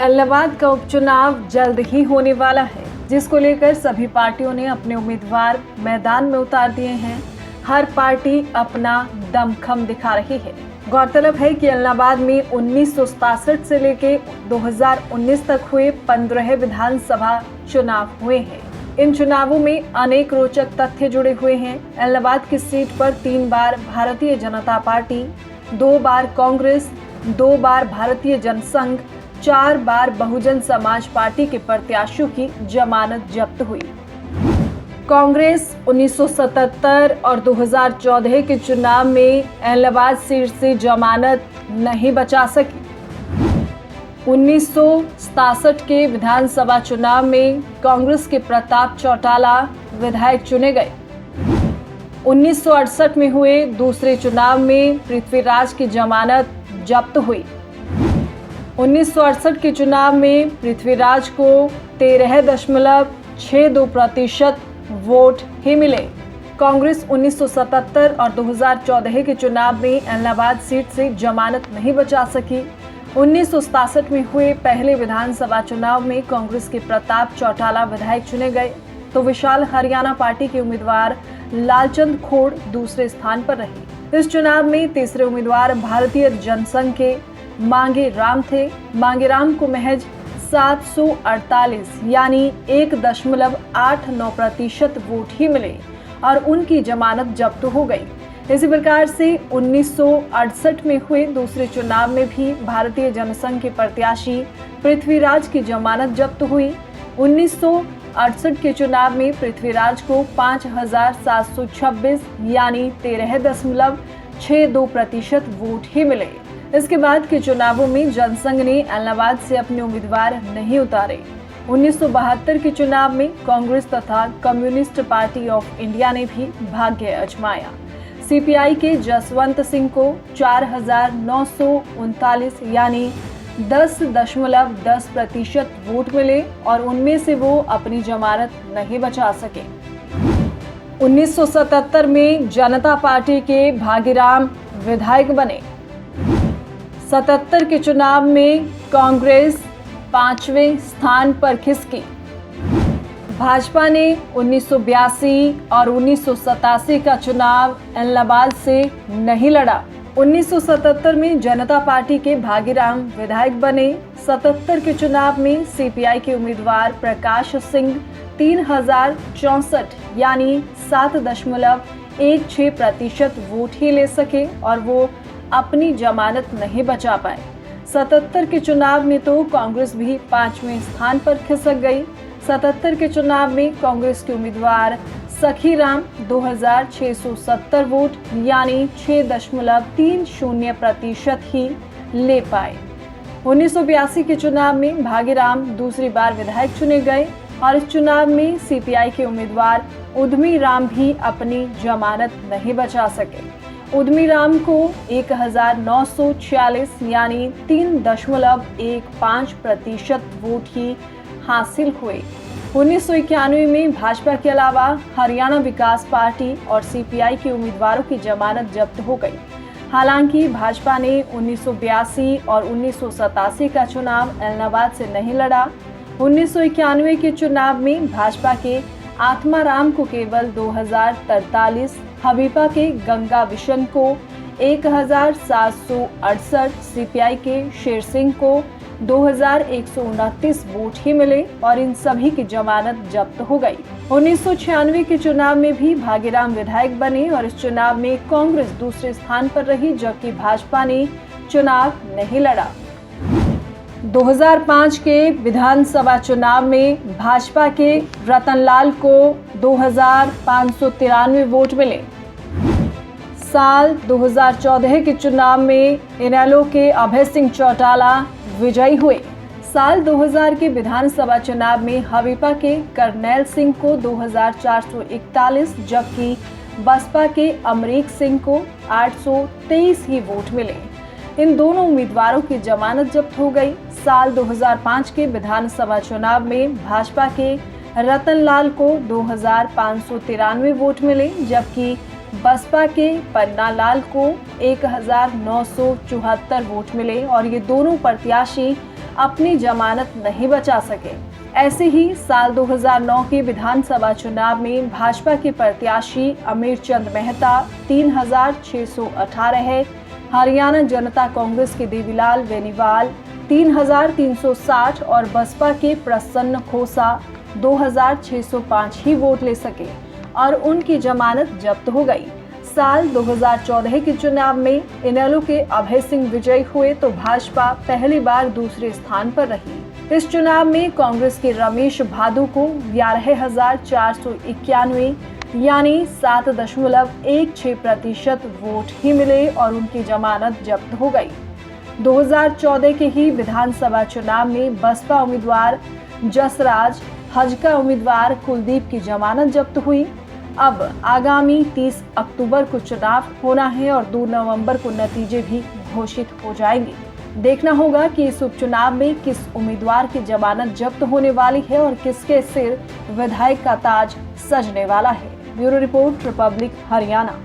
इलाहाबाद का उपचुनाव जल्द ही होने वाला है, जिसको लेकर सभी पार्टियों ने अपने उम्मीदवार मैदान में उतार दिए हैं। हर पार्टी अपना दमखम दिखा रही है। गौरतलब है कि इलाहाबाद में 1967 से लेकर 2019 तक हुए 15 विधानसभा चुनाव हुए हैं। इन चुनावों में अनेक रोचक तथ्य जुड़े हुए हैं। इलाहाबाद की सीट पर 3 बार भारतीय जनता पार्टी, 2 बार कांग्रेस, 2 बार भारतीय जनसंघ, 4 बार बहुजन समाज पार्टी के प्रत्याशियों की जमानत जब्त हुई। कांग्रेस 1977 और 2014 के चुनाव में इलाहाबाद सीट से जमानत नहीं बचा सकी। 1967 के विधानसभा चुनाव में कांग्रेस के प्रताप चौटाला विधायक चुने गए। 1968 में हुए दूसरे चुनाव में पृथ्वीराज की जमानत जब्त हुई। 1968 के चुनाव में पृथ्वीराज को 13.62% वोट ही मिले। कांग्रेस 1977 और 2014 के चुनाव में इलाहाबाद सीट से जमानत नहीं बचा सकी। 1967 में हुए पहले विधानसभा चुनाव में कांग्रेस के प्रताप चौटाला विधायक चुने गए, तो विशाल हरियाणा पार्टी के उम्मीदवार लालचंद खोड़ दूसरे स्थान पर रहे। इस चुनाव में तीसरे उम्मीदवार भारतीय जनसंघ के मांगे राम थे। मांगे राम को महज 748 यानी 1.89% वोट ही मिले और उनकी जमानत जब्त हो गई। इसी प्रकार से 1968 में हुए दूसरे चुनाव में भी भारतीय जनसंघ के प्रत्याशी पृथ्वीराज की जमानत जब्त हुई। 1968 के चुनाव में पृथ्वीराज को 5726 यानी 13.62% वोट ही मिले। इसके बाद के चुनावों में जनसंघ ने इलाहाबाद से अपने उम्मीदवार नहीं उतारे। 1972 के चुनाव में कांग्रेस तथा कम्युनिस्ट पार्टी ऑफ इंडिया ने भी भाग्य आजमाया। सीपीआई के जसवंत सिंह को 4939 यानी 10.10% वोट मिले और उनमें से वो अपनी जमानत नहीं बचा सके। 1977 में जनता पार्टी के भागीराम विधायक बने। 77 के चुनाव में कांग्रेस 5वें स्थान पर खिसकी। भाजपा ने 1982 और 1987 का चुनाव इलाहाबाद से नहीं लड़ा। 1977 में जनता पार्टी के भागीराम विधायक बने। 77 के चुनाव में सीपीआई के उम्मीदवार प्रकाश सिंह 3064 यानी 7.16% वोट ही ले सके और वो अपनी जमानत नहीं बचा पाए। 77 के चुनाव में तो कांग्रेस भी 5वें स्थान पर खिसक गई। 77 के चुनाव में कांग्रेस के उम्मीदवार सखीराम 2670 वोट यानी 6.30% ही ले पाए। 1982 के चुनाव में भागीराम दूसरी बार विधायक चुने गए और इस चुनाव में सीपीआई के उम्मीदवार उद्यमी राम भी अपनी जमानत नहीं बचा सके। उद्यमी राम को 1946 यानी 3.15% वोट ही हासिल हुए। 1991 में भाजपा के अलावा हरियाणा विकास पार्टी और सीपीआई के उम्मीदवारों की जमानत जब्त हो गई। हालांकि भाजपा ने 1982 और 1987 का चुनाव इलाहाबाद से नहीं लड़ा। 1991 के चुनाव में भाजपा के आत्माराम को केवल 2043, हबीबा के गंगा विशन को 1768, सीपीआई के शेर सिंह को 2129 वोट ही मिले और इन सभी की जमानत जब्त हो गई। 1996 के चुनाव में भी भागीराम विधायक बने और इस चुनाव में कांग्रेस दूसरे स्थान पर रही, जबकि भाजपा ने चुनाव नहीं लड़ा। 2005 के विधानसभा चुनाव में भाजपा के रतनलाल को 2593 वोट मिले। साल 2014 के चुनाव में इनेलो के अभय सिंह चौटाला विजयी हुए। साल 2000 के विधानसभा चुनाव में हबीबा के करनैल सिंह को 2441, जबकि बसपा के अमरीक सिंह को 823 ही वोट मिले। इन दोनों उम्मीदवारों की जमानत जब्त हो गई। साल 2005 के विधानसभा चुनाव में भाजपा के रतनलाल को 2593 वोट मिले, जबकि बसपा के पन्नालाल को 1974 वोट मिले और ये दोनों प्रत्याशी अपनी जमानत नहीं बचा सके। ऐसे ही साल 2009 के विधानसभा चुनाव में भाजपा के प्रत्याशी अमीर चंद मेहता 3618 है, हरियाणा जनता कांग्रेस के देवीलाल बेनीवाल 3360 और बसपा के प्रसन्न खोसा 2605 ही वोट ले सके और उनकी जमानत जब्त हो गई। साल 2014 के चुनाव में इनेलो के अभय सिंह विजयी हुए तो भाजपा पहली बार दूसरे स्थान पर रही। इस चुनाव में कांग्रेस के रमेश भादु को 11,491 यानी 7.16% वोट ही मिले और उनकी जमानत जब्त हो गई। 2014 के ही विधानसभा चुनाव में बसपा उम्मीदवार जसराज, हजका उम्मीदवार कुलदीप की जमानत जब्त हुई। अब आगामी 30 अक्टूबर को चुनाव होना है और 2 नवंबर को नतीजे भी घोषित हो जाएंगे। देखना होगा कि इस उपचुनाव में किस उम्मीदवार की जमानत जब्त होने वाली है और किसके सिर विधायक का ताज सजने वाला है। Bureau report, Republic Haryana.